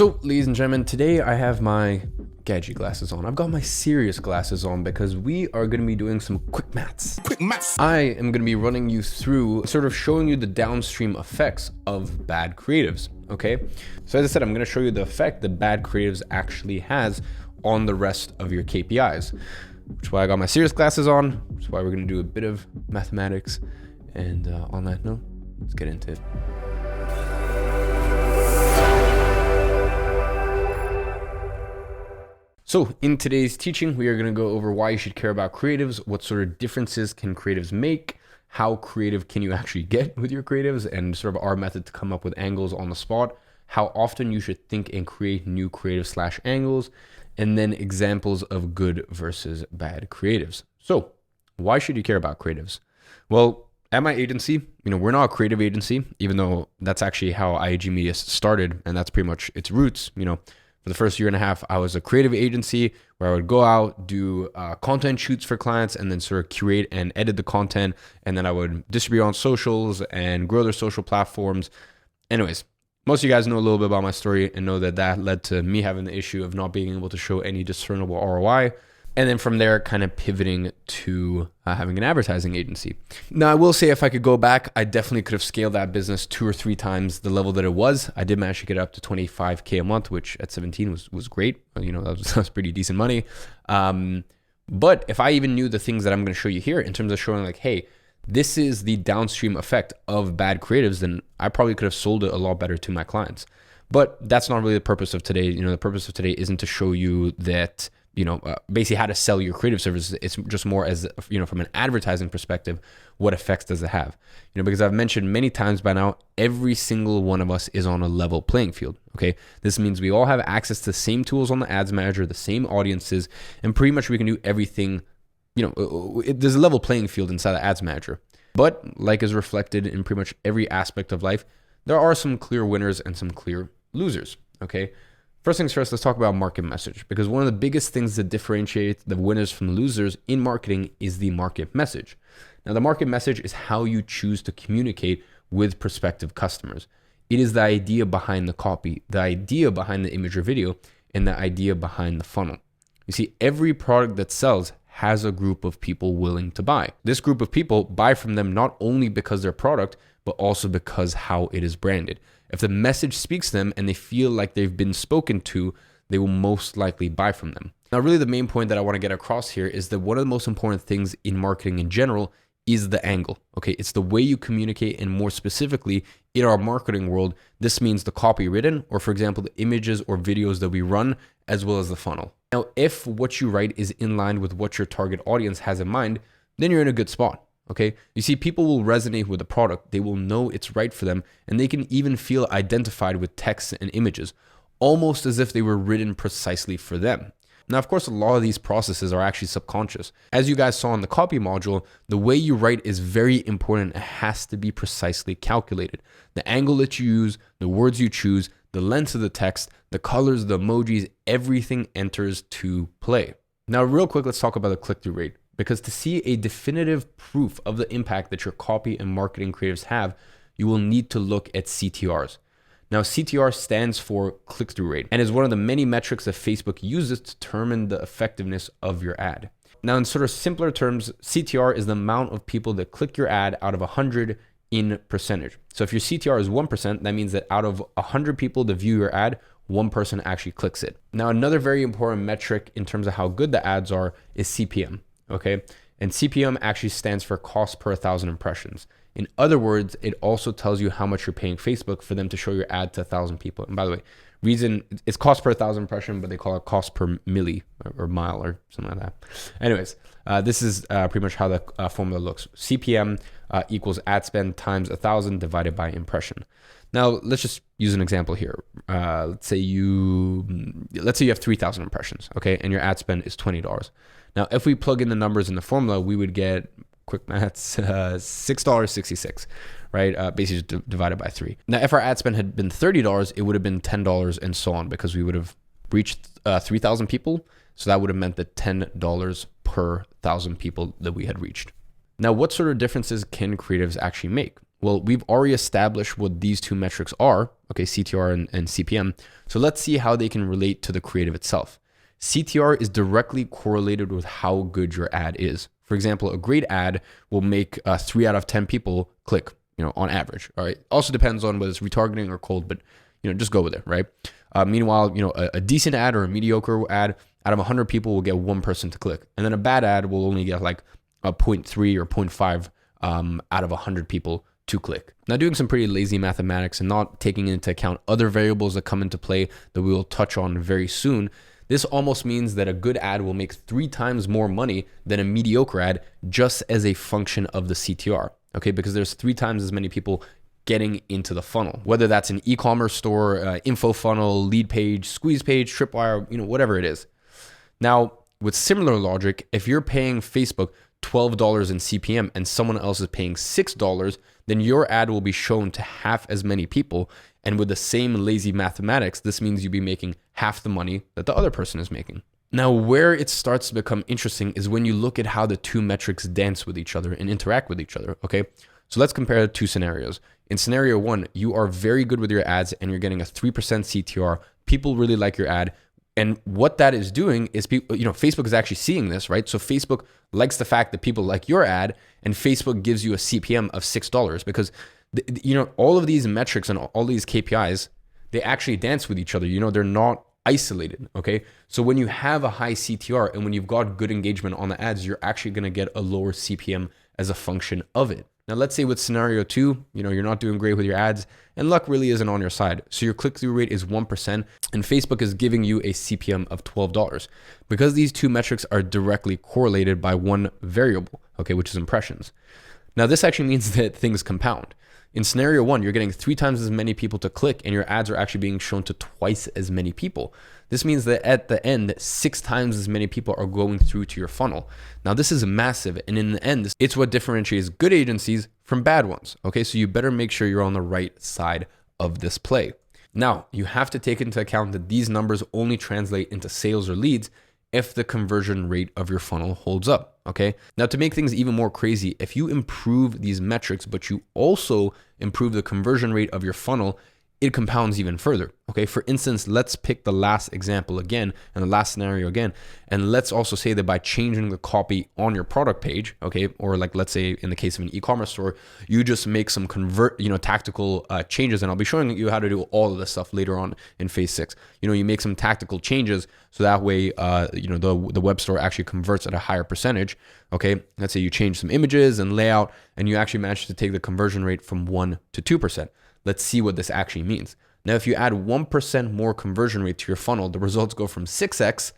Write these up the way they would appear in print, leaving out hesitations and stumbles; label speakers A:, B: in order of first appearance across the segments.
A: So, ladies and gentlemen, today I have my gadget glasses on. I've got my serious glasses on because we are going to be doing some quick maths. I am going to be running you through, sort of showing you the downstream effects of bad creatives, okay? So as I said, I'm going to show you the effect that bad creatives actually has on the rest of your KPIs, which is why I got my serious glasses on, which is why we're going to do a bit of mathematics. And on that note, let's get into it. So in today's teaching, we are going to go over why you should care about creatives, what sort of differences can creatives make, how creative can you actually get with your creatives, and sort of our method to come up with angles on the spot, how often you should think and create new creative / angles, and then examples of good versus bad creatives. So why should you care about creatives? Well, at my agency, we're not a creative agency, even though that's actually how IAG Media started, and that's pretty much its roots. For the first year and a half, I was a creative agency where I would go out, do content shoots for clients, and then sort of curate and edit the content. And then I would distribute on socials and grow their social platforms. Anyways, most of you guys know a little bit about my story and know that that led to me having the issue of not being able to show any discernible ROI. And then from there, kind of pivoting to having an advertising agency. Now, I will say if I could go back, I definitely could have scaled that business 2 or 3 times the level that it was. I did manage to get up to $25K a month, which at 17 was great. That was pretty decent money. But if I even knew the things that I'm going to show you here in terms of showing like, hey, this is the downstream effect of bad creatives, then I probably could have sold it a lot better to my clients. But that's not really the purpose of today. The purpose of today isn't to show you that basically how to sell your creative services. It's just more as, from an advertising perspective, what effects does it have? Because I've mentioned many times by now, every single one of us is on a level playing field, okay? This means we all have access to the same tools on the ads manager, the same audiences, and pretty much we can do everything, there's a level playing field inside the ads manager. But like is reflected in pretty much every aspect of life, there are some clear winners and some clear losers, okay? First things first, let's talk about market message, because one of the biggest things that differentiate the winners from the losers in marketing is the market message. Now, the market message is how you choose to communicate with prospective customers. It is the idea behind the copy, the idea behind the image or video, and the idea behind the funnel. You see, every product that sells has a group of people willing to buy. This group of people buy from them not only because their product, but also because how it is branded. If the message speaks to them and they feel like they've been spoken to, they will most likely buy from them. Now, really the main point that I want to get across here is that one of the most important things in marketing in general is the angle, okay? It's the way you communicate, and more specifically, in our marketing world, this means the copy written, or for example, the images or videos that we run, as well as the funnel. Now, if what you write is in line with what your target audience has in mind, then you're in a good spot. Okay, you see, people will resonate with the product. They will know it's right for them, and they can even feel identified with text and images, almost as if they were written precisely for them. Now, of course, a lot of these processes are actually subconscious. As you guys saw in the copy module, the way you write is very important. It has to be precisely calculated. The angle that you use, the words you choose, the length of the text, the colors, the emojis, everything enters to play. Now, real quick, let's talk about the click-through rate. Because to see a definitive proof of the impact that your copy and marketing creatives have, you will need to look at CTRs. Now, CTR stands for click-through rate and is one of the many metrics that Facebook uses to determine the effectiveness of your ad. Now, in sort of simpler terms, CTR is the amount of people that click your ad out of 100 in percentage. So if your CTR is 1%, that means that out of 100 people that view your ad, 1 person actually clicks it. Now, another very important metric in terms of how good the ads are is CPM. Okay, and CPM actually stands for cost per 1,000 impressions. In other words, it also tells you how much you're paying Facebook for them to show your ad to 1,000 people. And by the way, reason it's cost per 1,000 impression, but they call it cost per milli or mile or something like that. Anyways, this is pretty much how the formula looks. CPM equals ad spend times 1,000 divided by impression. Now, let's just use an example here. Let's say you have 3,000 impressions, okay, and your ad spend is $20. Now, if we plug in the numbers in the formula, we would get, quick maths, $6.66, right? Basically just divided by 3. Now, if our ad spend had been $30, it would have been $10 and so on, because we would have reached 3,000 people. So that would have meant that $10 per 1,000 people that we had reached. Now, what sort of differences can creatives actually make? Well, we've already established what these two metrics are, okay, CTR and CPM. So let's see how they can relate to the creative itself. CTR is directly correlated with how good your ad is. For example, a great ad will make 3 out of 10 people click, on average. All right. Also depends on whether it's retargeting or cold, but just go with it, right? Meanwhile, a decent ad or a mediocre ad, out of 100 people will get 1 person to click, and then a bad ad will only get like a 0.3 or 0.5 out of 100 people to click. Now, doing some pretty lazy mathematics and not taking into account other variables that come into play that we will touch on very soon, this almost means that a good ad will make 3 times more money than a mediocre ad just as a function of the CTR, okay? Because there's 3 times as many people getting into the funnel, whether that's an e-commerce store, info funnel, lead page, squeeze page, tripwire, whatever it is. Now, with similar logic, if you're paying Facebook $12 in CPM and someone else is paying $6, then your ad will be shown to half as many people. And with the same lazy mathematics, this means you'll be making half the money that the other person is making. Now, where it starts to become interesting is when you look at how the two metrics dance with each other and interact with each other, okay? So let's compare 2 scenarios. In scenario 1, you are very good with your ads and you're getting a 3% CTR. People really like your ad. And what that is doing is people, Facebook is actually seeing this, right? So Facebook likes the fact that people like your ad, and Facebook gives you a CPM of $6 because, all of these metrics and all these KPIs, they actually dance with each other. They're not isolated, okay? So when you have a high CTR and when you've got good engagement on the ads, you're actually going to get a lower CPM as a function of it. Now, let's say with scenario 2, you're not doing great with your ads and luck really isn't on your side. So your click-through rate is 1% and Facebook is giving you a CPM of $12 because these two metrics are directly correlated by one variable, okay, which is impressions. Now, this actually means that things compound. In scenario 1, you're getting 3 times as many people to click and your ads are actually being shown to twice as many people. This means that at the end, 6 times as many people are going through to your funnel. Now, this is massive. And in the end, it's what differentiates good agencies from bad ones. Okay, so you better make sure you're on the right side of this play. Now, you have to take into account that these numbers only translate into sales or leads if the conversion rate of your funnel holds up, okay? Now, to make things even more crazy, if you improve these metrics, but you also improve the conversion rate of your funnel, it compounds even further, okay? For instance, let's pick the last example again and the last scenario again. And let's also say that by changing the copy on your product page, okay? Or like, let's say in the case of an e-commerce store, you just make some tactical changes. And I'll be showing you how to do all of this stuff later on in phase 6. You make some tactical changes so that way, the web store actually converts at a higher percentage, okay? Let's say you change some images and layout and you actually manage to take the conversion rate from 1 to 2%. Let's see what this actually means. Now, if you add 1% more conversion rate to your funnel, the results go from 6x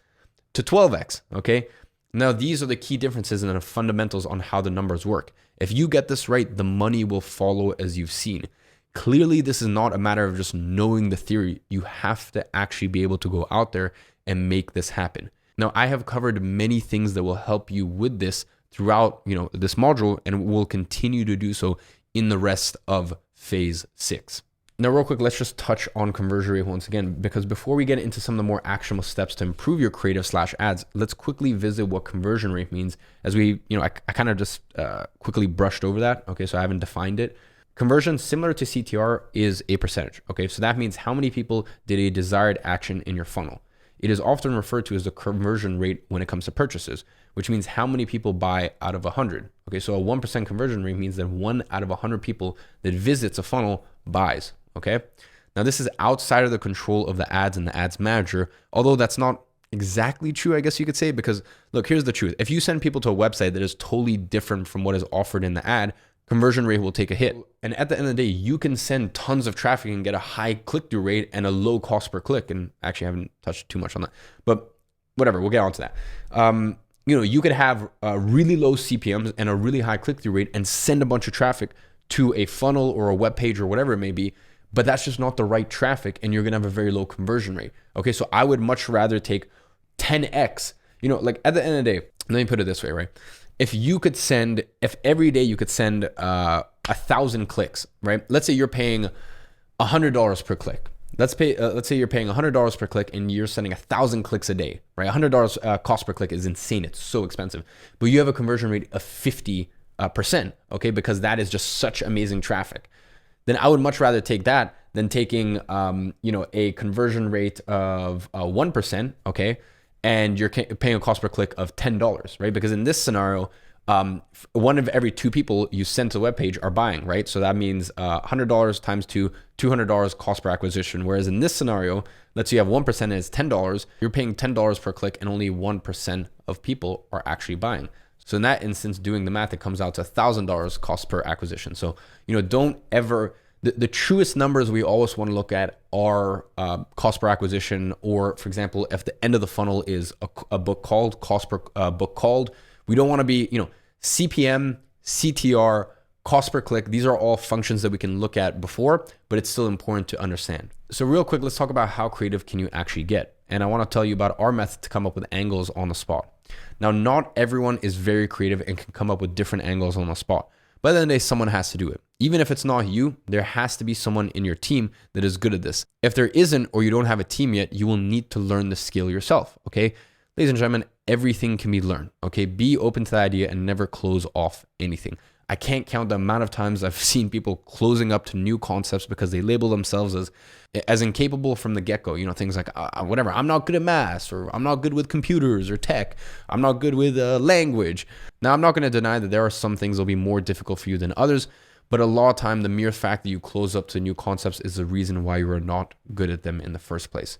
A: to 12x, okay? Now, these are the key differences in the fundamentals on how the numbers work. If you get this right, the money will follow as you've seen. Clearly, this is not a matter of just knowing the theory. You have to actually be able to go out there and make this happen. Now, I have covered many things that will help you with this throughout, this module, and will continue to do so in the rest of phase 6. Now, real quick, let's just touch on conversion rate once again, because before we get into some of the more actionable steps to improve your creative/ads, let's quickly visit what conversion rate means. As we, I kind of just quickly brushed over that. Okay, so I haven't defined it. Conversion, similar to CTR, is a percentage. Okay, so that means how many people did a desired action in your funnel. It is often referred to as the conversion rate when it comes to purchases, which means how many people buy out of 100. Okay, so a 1% conversion rate means that 1 out of 100 people that visits a funnel buys, okay? Now, this is outside of the control of the ads and the ads manager, although that's not exactly true, I guess you could say, because look, here's the truth. If you send people to a website that is totally different from what is offered in the ad, conversion rate will take a hit. And at the end of the day, you can send tons of traffic and get a high click-through rate and a low cost per click. And actually, I haven't touched too much on that, but whatever, we'll get onto that. You could have really low CPMs and a really high click-through rate and send a bunch of traffic to a funnel or a web page or whatever it may be, but that's just not the right traffic and you're gonna have a very low conversion rate. Okay, so I would much rather take 10x, like at the end of the day, let me put it this way, right? If every day you could send 1,000 clicks, right? Let's say you're paying $100 per click. Let's say you're paying $100 per click and you're sending 1,000 clicks a day, right? $100 cost per click is insane. It's so expensive, but you have a conversion rate of 50 percent, okay, because that is just such amazing traffic. Then I would much rather take that than taking, a conversion rate of 1%, okay, and you're paying a cost per click of $10, right? Because in this scenario, one of every two people you send to the webpage are buying, right? So that means $100 times two, $200 cost per acquisition. Whereas in this scenario, let's say you have 1% and it's $10, you're paying $10 per click and only 1% of people are actually buying. So in that instance, doing the math, it comes out to $1,000 cost per acquisition. So, don't ever, the truest numbers we always want to look at are cost per acquisition, or for example, if the end of the funnel is a book called, cost per book called, we don't want to be, CPM, CTR, cost per click. These are all functions that we can look at before, but it's still important to understand. So real quick, let's talk about how creative can you actually get. And I want to tell you about our method to come up with angles on the spot. Now, not everyone is very creative and can come up with different angles on the spot. But at the end of the day, someone has to do it. Even if it's not you, there has to be someone in your team that is good at this. If there isn't, or you don't have a team yet, you will need to learn the skill yourself, okay? Ladies and gentlemen, everything can be learned, okay? Be open to the idea and never close off anything. I can't count the amount of times I've seen people closing up to new concepts because they label themselves as incapable from the get-go. Things like, whatever, I'm not good at math, or I'm not good with computers or tech. I'm not good with language. Now, I'm not going to deny that there are some things that will be more difficult for you than others, but a lot of time, the mere fact that you close up to new concepts is the reason why you are not good at them in the first place.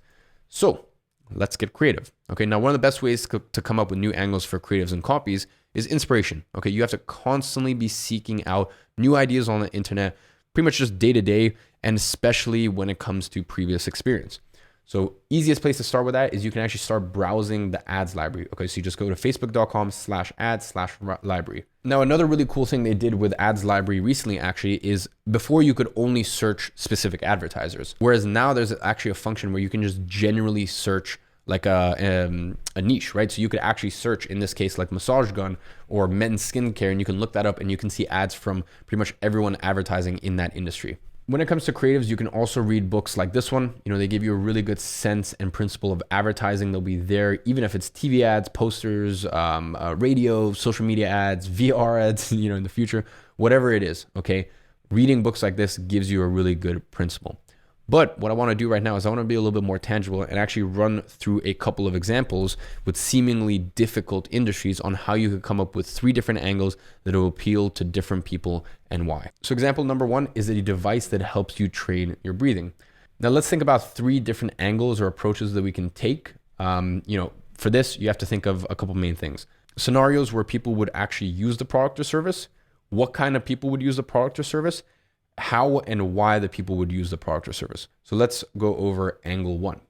A: So let's get creative. Okay, now one of the best ways to come up with new angles for creatives and copies is inspiration. Okay, you have to constantly be seeking out new ideas on the internet, pretty much just day to day, and especially when it comes to previous experience. So easiest place to start with that is you can actually start browsing the ads library. Okay, so you just go to facebook.com/ads/library. Now, another really cool thing they did with ads library recently actually is before you could only search specific advertisers, whereas now there's actually a function where you can just generally search like a niche, right? So you could actually search, in this case, like massage gun or men's skincare, and you can look that up and you can see ads from pretty much everyone advertising in that industry. When it comes to creatives, you can also read books like this one. They give you a really good sense and principle of advertising. They'll be there, even if it's TV ads, posters, radio, social media ads, VR ads, in the future, whatever it is, okay? Reading books like this gives you a really good principle. But what I want to do right now is I want to be a little bit more tangible and actually run through a couple of examples with seemingly difficult industries on how you could come up with 3 different angles that will appeal to different people and why. So example number 1 is a device that helps you train your breathing. Now let's think about 3 different angles or approaches that we can take. For this, you have to think of a couple main things. Scenarios where people would actually use the product or service, what kind of people would use the product or service, how and why the people would use the product or service. So let's go over angle 1.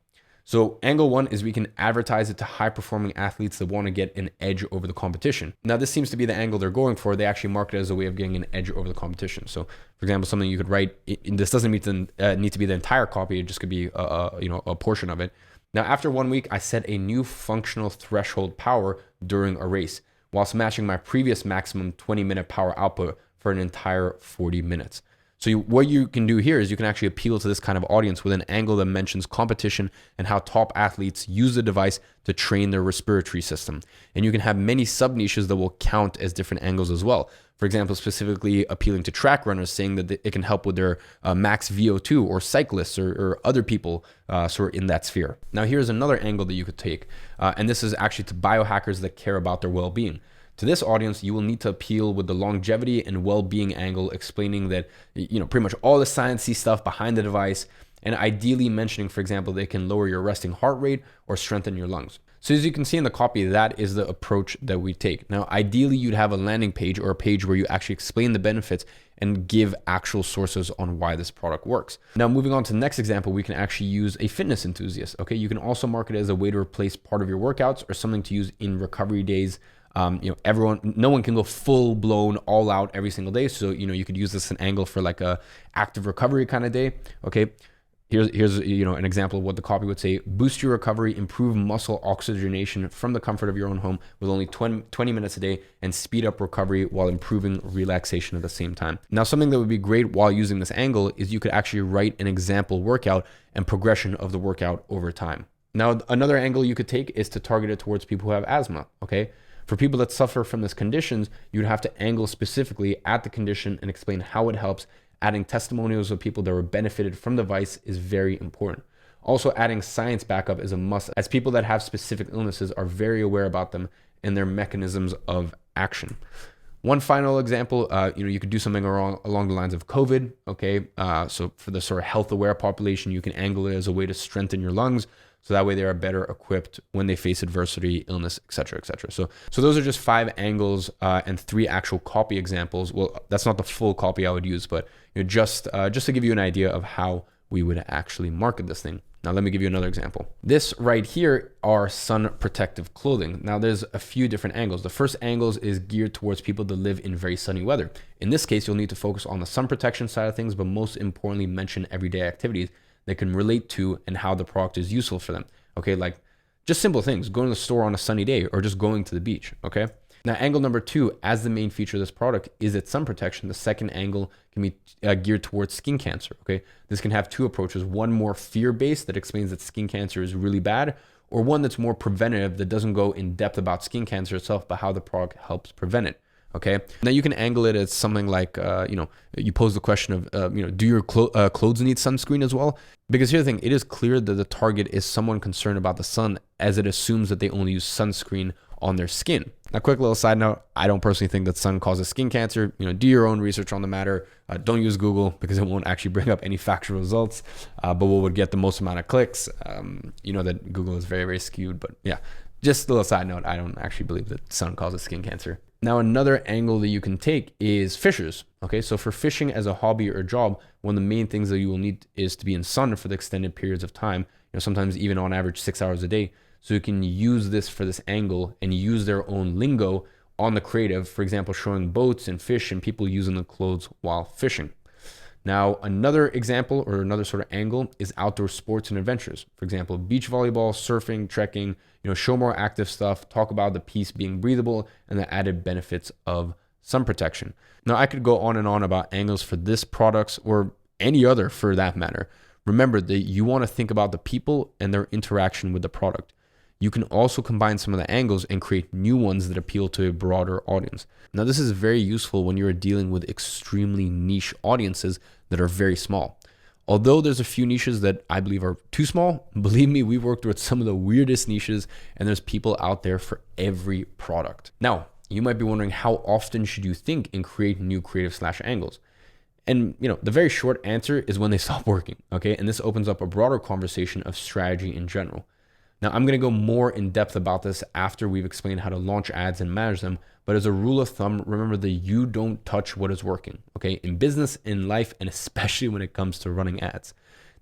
A: So angle 1 is we can advertise it to high performing athletes that want to get an edge over the competition. Now this seems to be the angle they're going for. They actually market it as a way of getting an edge over the competition. So for example, something you could write, this doesn't need to be the entire copy. It just could be a portion of it. Now after 1 week, I set a new functional threshold power during a race, whilst matching my previous maximum 20-minute power output for an entire 40 minutes. So what you can do here is you can actually appeal to this kind of audience with an angle that mentions competition and how top athletes use the device to train their respiratory system. And you can have many sub niches that will count as different angles as well. For example, specifically appealing to track runners, saying that it can help with their max VO2, or cyclists or other people sort of in that sphere. Now here's another angle that you could take. And this is actually to biohackers that care about their well-being. To this audience, you will need to appeal with the longevity and well-being angle, explaining that, pretty much all the sciencey stuff behind the device, and ideally mentioning, for example, they can lower your resting heart rate or strengthen your lungs. So as you can see in the copy, that is the approach that we take. Now, ideally, you'd have a landing page or a page where you actually explain the benefits and give actual sources on why this product works. Now, moving on to the next example, we can actually use a fitness enthusiast. Okay, you can also market it as a way to replace part of your workouts or something to use in recovery days. No one can go full blown all out every single day. So, you could use this as an angle for like a active recovery kind of day. Okay. Here's an example of what the copy would say: boost your recovery, improve muscle oxygenation from the comfort of your own home with only 20 minutes a day, and speed up recovery while improving relaxation at the same time. Now, something that would be great while using this angle is you could actually write an example workout and progression of the workout over time. Now, another angle you could take is to target it towards people who have asthma. Okay. For people that suffer from this conditions, you'd have to angle specifically at the condition and explain how it helps. Adding testimonials of people that were benefited from the device is very important. Also, adding science backup is a must, as people that have specific illnesses are very aware about them and their mechanisms of action. One final example, you could do something along the lines of COVID, okay? So for the sort of health aware population, you can angle it as a way to strengthen your lungs. So that way they are better equipped when they face adversity, illness, et cetera, et cetera. So those are just 5 angles and 3 actual copy examples. Well, that's not the full copy I would use, but just to give you an idea of how we would actually market this thing. Now, let me give you another example. This right here are sun protective clothing. Now, there's a few different angles. The first angles is geared towards people that live in very sunny weather. In this case, you'll need to focus on the sun protection side of things, but most importantly, mention everyday activities they can relate to and how the product is useful for them. Okay, like just simple things, going to the store on a sunny day or just going to the beach, okay? Now, angle number 2, as the main feature of this product is its sun protection. The second angle can be geared towards skin cancer, okay? This can have 2 approaches, one more fear-based that explains that skin cancer is really bad, or one that's more preventative that doesn't go in depth about skin cancer itself, but how the product helps prevent it. Okay. Now you can angle it as something like, you pose the question of, do your clothes need sunscreen as well? Because here's the thing, it is clear that the target is someone concerned about the sun, as it assumes that they only use sunscreen on their skin. Now, quick little side note, I don't personally think that sun causes skin cancer. Do your own research on the matter. Don't use Google because it won't actually bring up any factual results. But what would get the most amount of clicks, that Google is very, very skewed. But yeah, just a little side note, I don't actually believe that sun causes skin cancer. Now, another angle that you can take is fishers. Okay, so for fishing as a hobby or job, one of the main things that you will need is to be in sun for the extended periods of time, sometimes even on average 6 hours a day. So you can use this for this angle and use their own lingo on the creative, for example, showing boats and fish and people using the clothes while fishing. Now, another example or another sort of angle is outdoor sports and adventures. For example, beach volleyball, surfing, trekking, show more active stuff, talk about the piece being breathable and the added benefits of sun protection. Now, I could go on and on about angles for this products or any other for that matter. Remember that you want to think about the people and their interaction with the product. You can also combine some of the angles and create new ones that appeal to a broader audience. Now, this is very useful when you're dealing with extremely niche audiences that are very small. Although there's a few niches that I believe are too small, believe me, we've worked with some of the weirdest niches and there's people out there for every product. Now, you might be wondering, how often should you think and create new creative / angles? And the very short answer is when they stop working, okay? And this opens up a broader conversation of strategy in general. Now, I'm going to go more in depth about this after we've explained how to launch ads and manage them. But as a rule of thumb, remember that you don't touch what is working, okay? In business, in life, and especially when it comes to running ads.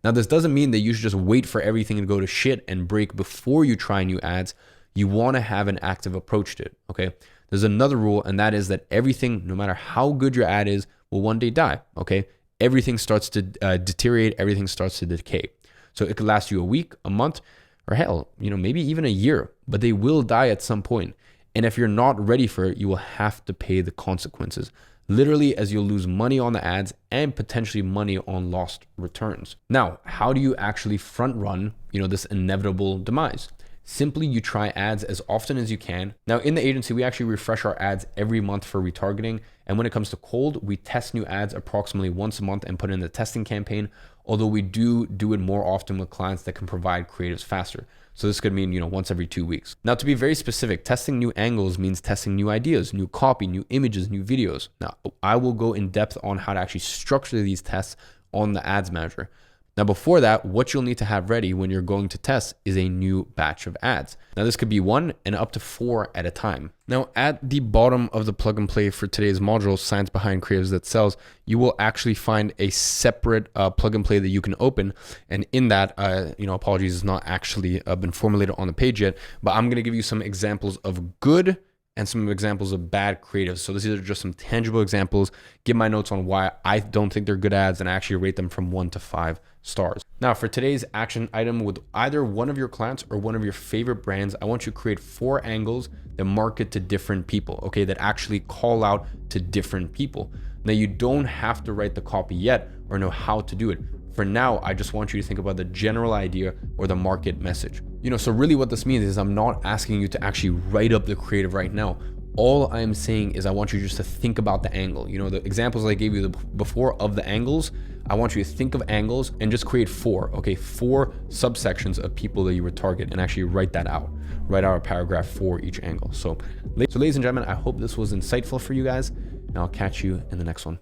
A: Now, this doesn't mean that you should just wait for everything to go to shit and break before you try new ads. You want to have an active approach to it, okay? There's another rule, and that is that everything, no matter how good your ad is, will one day die, okay? Everything starts to deteriorate. Everything starts to decay. So it could last you a week, a month, or hell, maybe even a year, but they will die at some point. And if you're not ready for it, you will have to pay the consequences, literally, as you'll lose money on the ads and potentially money on lost returns. Now, how do you actually front run, this inevitable demise? Simply, you try ads as often as you can. Now, in the agency, we actually refresh our ads every month for retargeting. And when it comes to cold, we test new ads approximately once a month and put in the testing campaign, although we do it more often with clients that can provide creatives faster. So this could mean, once every 2 weeks. Now, to be very specific, testing new angles means testing new ideas, new copy, new images, new videos. Now, I will go in depth on how to actually structure these tests on the ads manager. Now, before that, what you'll need to have ready when you're going to test is a new batch of ads. Now, this could be 1 and up to 4 at a time. Now, at the bottom of the plug and play for today's module, Science Behind Creatives That Sells, you will actually find a separate plug and play that you can open. And in that, apologies, it's not actually been formulated on the page yet, but I'm going to give you some examples of good and some examples of bad creatives. So these are just some tangible examples. Give my notes on why I don't think they're good ads and I actually rate them from 1 to 5 stars. Now, for today's action item with either one of your clients or one of your favorite brands, I want you to create 4 angles that market to different people, okay, that actually call out to different people. Now, you don't have to write the copy yet or know how to do it. For now, I just want you to think about the general idea or the market message. So really what this means is I'm not asking you to actually write up the creative right now. All I'm saying is I want you just to think about the angle. The examples I gave you before of the angles, I want you to think of angles and just create 4 subsections of people that you would target, and actually write that out. Write out a paragraph for each angle. So ladies and gentlemen, I hope this was insightful for you guys, and I'll catch you in the next one.